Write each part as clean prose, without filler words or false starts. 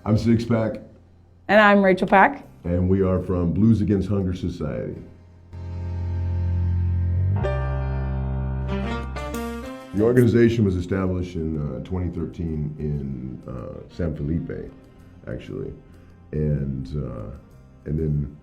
I'm Sixx Pack. And I'm Rachel Pack. And we are from Blues Against Hunger Society. The organization was established in 2013 in San Felipe, actually. And then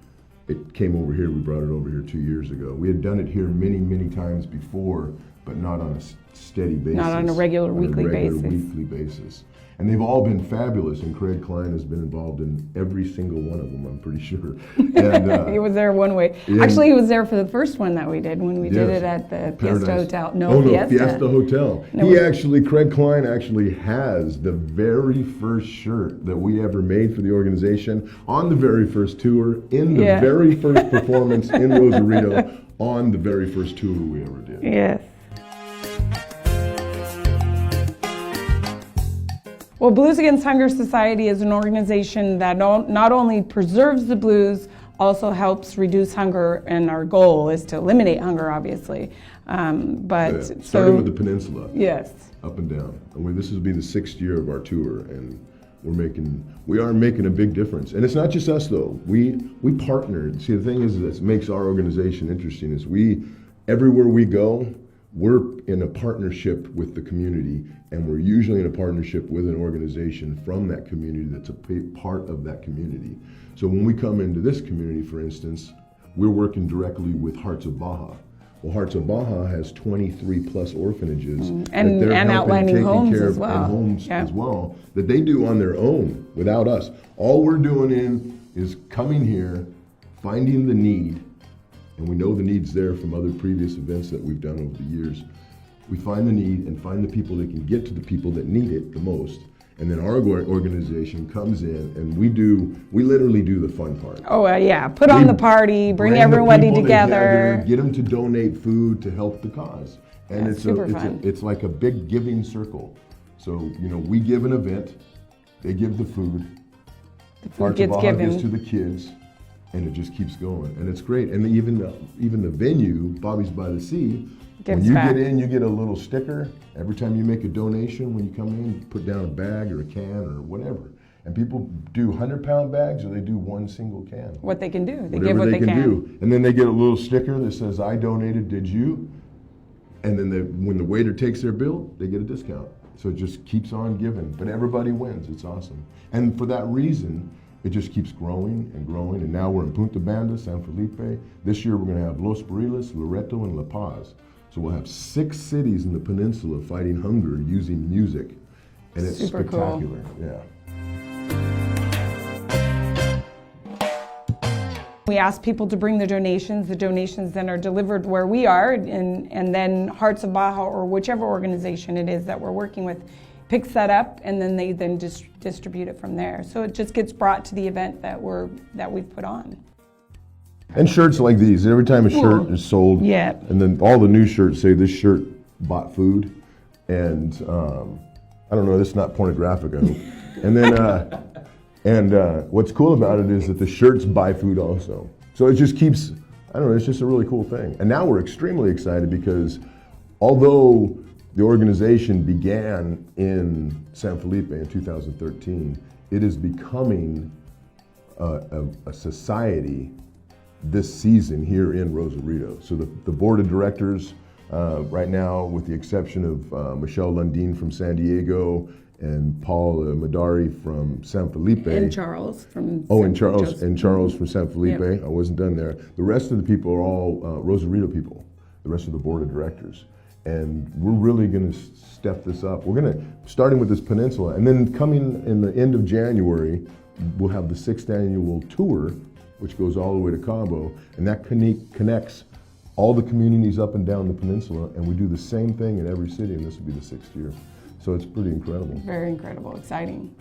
it came over here. We brought it over here 2 years ago. We had done it here many, many times before, but not on a steady basis. Not on a regular weekly basis. And they've all been fabulous, and Craig Klein has been involved in every single one of them, I'm pretty sure. And, he was there one way. Actually, he was there for the first one that we did, when we did it at the Fiesta Hotel. Fiesta Hotel. Craig Klein actually has the very first shirt that we ever made for the organization on the very first tour, in the very first performance in Rosarito, on the very first tour we ever did. Yes. Well, Blues Against Hunger Society is an organization that not only preserves the blues, also helps reduce hunger, and our goal is to eliminate hunger, obviously. Starting with the peninsula. Yes. Up and down. And this will be the 6th year of our tour, and we are making a big difference. And it's not just us, though. We partnered. See, the thing is that makes our organization interesting is everywhere we go, we're in a partnership with the community, and we're usually in a partnership with an organization from that community that's a part of that community. So when we come into this community, for instance, we're working directly with Hearts of Baja. Well, Hearts of Baja has 23 plus orphanages and outlining homes as well. And homes as well, that they do on their own without us. All we're doing is coming here, finding the need, and we know the need's there from other previous events that we've done over the years. We find the need and find the people that can get to the people that need it the most. And then our organization comes in, and we literally do the fun part. Oh, yeah. Put on the party, bring everybody together. Get them to donate food to help the cause. And it's like a big giving circle. So, we give an event, they give the food. The food gets given. Gives to the kids, and it just keeps going. And it's great. And even the venue, Bobby's by the Sea, when you get in, you get a little sticker. Every time you make a donation, when you come in, you put down a bag or a can or whatever. And people do 100-pound bags, or they do one single can. What they can do. They Whatever give what they can do. And then they get a little sticker that says, I donated, did you? And then when the waiter takes their bill, they get a discount. So it just keeps on giving. But everybody wins. It's awesome. And for that reason, it just keeps growing and growing. And now we're in Punta Banda, San Felipe. This year we're going to have Los Barriles, Loreto, and La Paz. So we'll have 6 cities in the peninsula fighting hunger using music. And it's super spectacular. Cool. Yeah. We ask people to bring the donations. The donations then are delivered where we are, and then Hearts of Baja, or whichever organization it is that we're working with, picks that up, and then they distribute it from there. So it just gets brought to the event that we've put on. And shirts like these. Every time a shirt is sold, and then all the new shirts say this shirt bought food, and I don't know, that's not pornographic, I hope. And then what's cool about it is that the shirts buy food also. So it just keeps, I don't know, it's just a really cool thing. And now we're extremely excited because although the organization began in San Felipe in 2013, it is becoming a society this season here in Rosarito. So the board of directors right now, with the exception of Michelle Lundin from San Diego and Paul Madari from San Felipe. And Charles from Charles from San Felipe. Yep. I wasn't done there. The rest of the people are all Rosarito people, the rest of the board of directors. And we're really going to step this up. We're going to, starting with this peninsula, and then coming in the end of January, we'll have the 6th annual tour, which goes all the way to Cabo, and that connects all the communities up and down the peninsula, and we do the same thing in every city, and this will be the 6th year. So it's pretty incredible. Very incredible, exciting.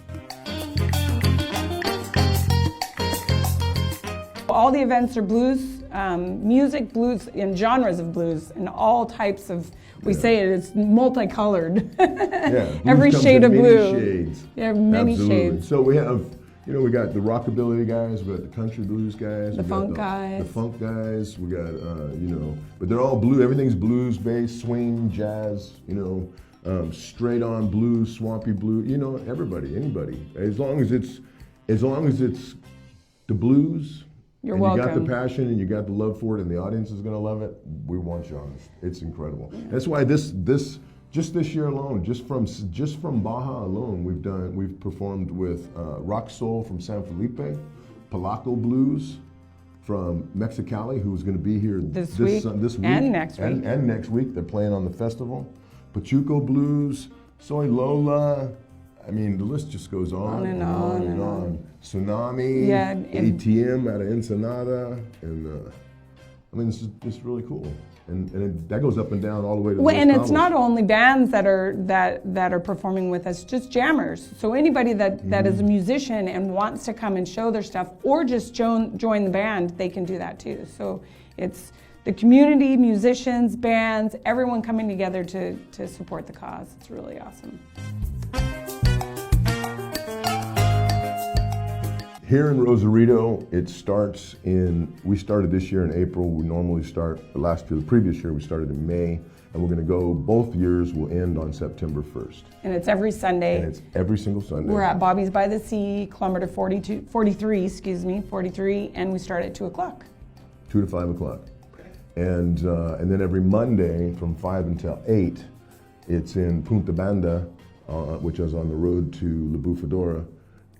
All the events are blues, music, blues, and genres of blues, and all types of, we say it's multicolored. Every shade of blue. Many shades. Yeah, many shades. So we have, we got the rockabilly guys, we got the country blues guys, the funk guys. The funk guys, we got, but they're all blue, everything's blues based, swing, jazz, straight on blues, swampy blue, everybody, anybody. As long as As long as it's the blues, you're and welcome. you got the passion and you got the love for it, and the audience is going to love it, we want you on. It's incredible. That's why this just this year alone, just from Baja alone, we've performed with Rock Soul from San Felipe, Polaco Blues from Mexicali, who's going to be here this week and next week. And next week, they're playing on the festival. Pachuco Blues, Soy Lola. I mean, the list just goes on and on and on. Tsunami, ATM out of Ensenada, and I mean, it's really cool. And that goes up and down all the way to the and it's not only bands that are performing with us, just jammers. So anybody that is a musician and wants to come and show their stuff or just join the band, they can do that too. So it's the community, musicians, bands, everyone coming together to support the cause. It's really awesome. Here in Rosarito, we started this year in April. We normally start, the previous year we started in May, and we're going to go, both years will end on September 1st. And it's every Sunday. And it's every single Sunday. We're at Bobby's by the Sea, kilometer 43, and we start at 2 o'clock. 2 to 5 o'clock. And then every Monday from 5 until 8, it's in Punta Banda, which is on the road to La Bufadora.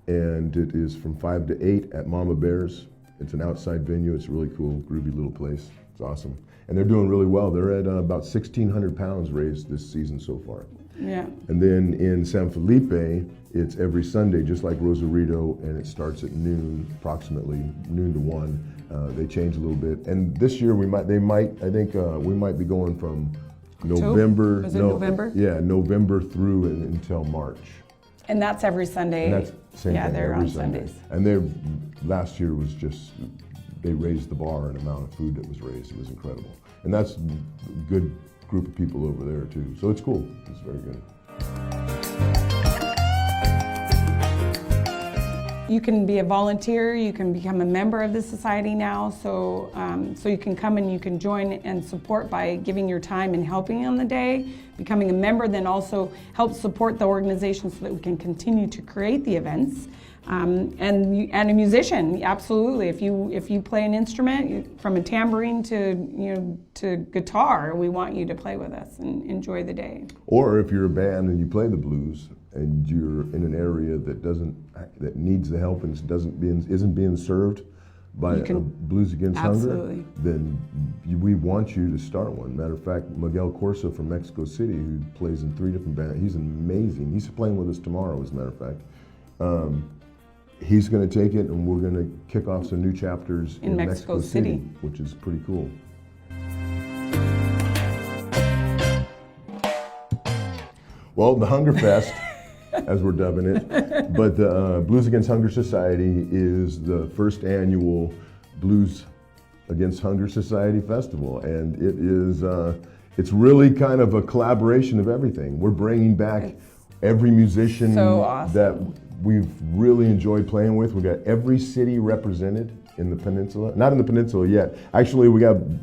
And it is from 5 to 8 at Mama Bear's. It's an outside venue. It's a really cool, groovy little place. It's awesome. And they're doing really well. They're at about 1,600 pounds raised this season so far. Yeah. And then in San Felipe, it's every Sunday, just like Rosarito, and it starts at noon, approximately noon to 1. They change a little bit. And this year we might be going from November. Was it November? Yeah, November through until March. And that's every Sunday. And that's same thing, they're every on Sunday. Sundays. And last year was just, they raised the bar and amount of food that was raised. It was incredible. And that's a good group of people over there too. So it's cool. It's very good. You can be a volunteer, you can become a member of the society now, so you can come and you can join and support by giving your time and helping on the day. Becoming a member then also helps support the organization so that we can continue to create the events. And a musician, absolutely. If you play an instrument, from a tambourine to guitar, we want you to play with us and enjoy the day. Or if you're a band and you play the blues and you're in an area that needs the help and isn't being served by Blues Against Hunger, then we want you to start one. Matter of fact, Miguel Corsa from Mexico City, who plays in 3 different bands, he's amazing. He's playing with us tomorrow, as a matter of fact. He's going to take it, and we're going to kick off some new chapters in Mexico City, which is pretty cool. Well, the Hunger Fest, as we're dubbing it, but the Blues Against Hunger Society is the first annual Blues Against Hunger Society Festival, and it's really kind of a collaboration of everything. We're bringing back every musician that we've really enjoyed playing with. We got every city represented in the peninsula. Not in the peninsula yet. Actually,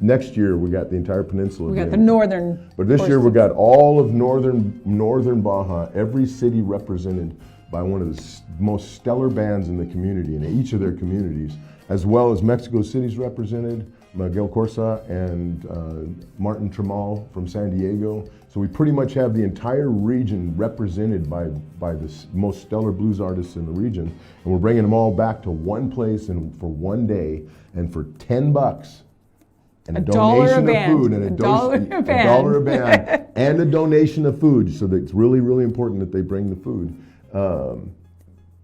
next year we got the entire peninsula. We got the northern. But this year we got all of northern Baja, every city represented by one of the most stellar bands in the community, in each of their communities, as well as Mexico City's represented, Miguel Corsa and Martin Tremal from San Diego. So we pretty much have the entire region represented by the most stellar blues artists in the region. And we're bringing them all back to one place and for one day, and for $10 and a donation of food and $1 a band and a donation of food. So it's really, really important that they bring the food.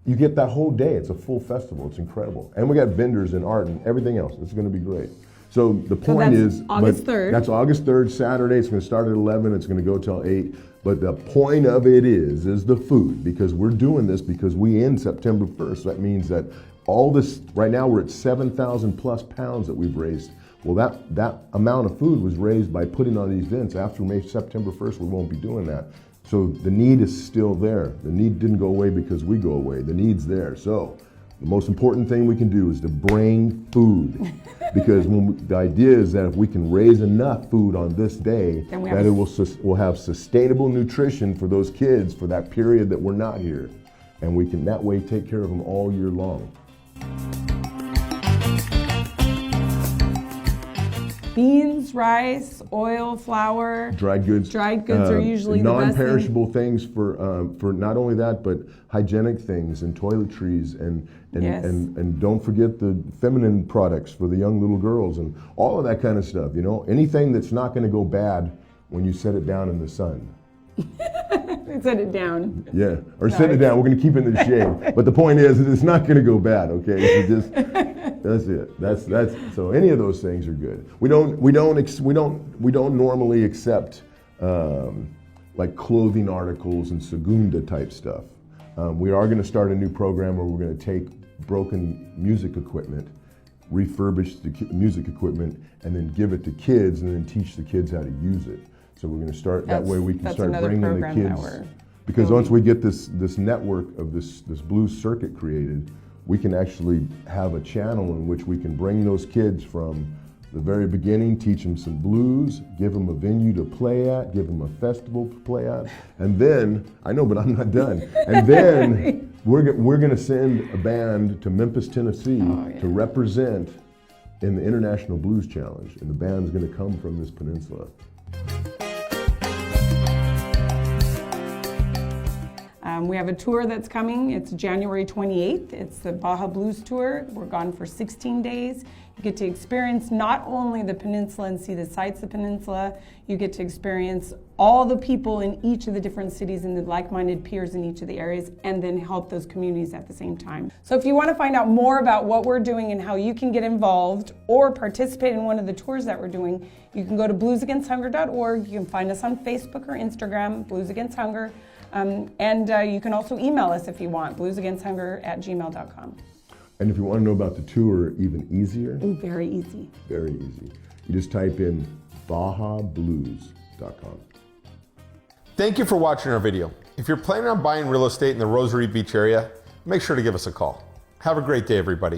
You get that whole day. It's a full festival. It's incredible. And we got vendors and art and everything else. It's going to be great. So the point is, August 3rd. That's August 3rd, Saturday. It's going to start at 11. It's going to go till 8. But the point of it is the food, because we're doing this because we end September 1st. That means that all this, right now we're at 7,000 plus pounds that we've raised. Well, that amount of food was raised by putting on these events. After September 1st, we won't be doing that. So the need is still there. The need didn't go away because we go away. The need's there. So the most important thing we can do is to bring food, because the idea is that if we can raise enough food on this day, that we'll have sustainable nutrition for those kids for that period that we're not here. and we can that way take care of them all year long. Beans, rice, oil, flour. Dried goods. Dried goods are usually the best thing. Non-perishable things for not only that, but hygienic things and toiletries and don't forget the feminine products for the young little girls and all of that kind of stuff. You know, anything that's not going to go bad when you set it down in the sun. Set it down. Yeah, or set it down. We're going to keep it in the shade. But the point is, it's not going to go bad. Okay, so just that's it. That's so. Any of those things are good. We don't normally accept like clothing articles and segunda type stuff. We are going to start a new program where we're going to take broken music equipment, refurbish the music equipment, and then give it to kids, and then teach the kids how to use it. So we're going to start that way. We can start bringing the kids, because once we get this network of this blues circuit created, we can actually have a channel in which we can bring those kids from the very beginning, teach them some blues, give them a venue to play at, give them a festival to play at, and then, I know, but I'm not done, and then we're going to send a band to Memphis, Tennessee to represent in the International Blues Challenge, and the band's going to come from this peninsula. We have a tour that's coming. It's January 28th. It's the Baja Blues Tour. We're gone for 16 days. You get to experience not only the peninsula and see the sights of the peninsula, you get to experience all the people in each of the different cities and the like-minded peers in each of the areas, and then help those communities at the same time. So if you want to find out more about what we're doing and how you can get involved or participate in one of the tours that we're doing, you can go to bluesagainsthunger.org. You can find us on Facebook or Instagram, Blues Against Hunger. And you can also email us if you want, bluesagainsthunger@gmail.com. And if you want to know about the tour even easier. Ooh, very easy. Very easy. You just type in BajaBlues.com. Thank you for watching our video. If you're planning on buying real estate in the Rosarito Beach area, make sure to give us a call. Have a great day, everybody.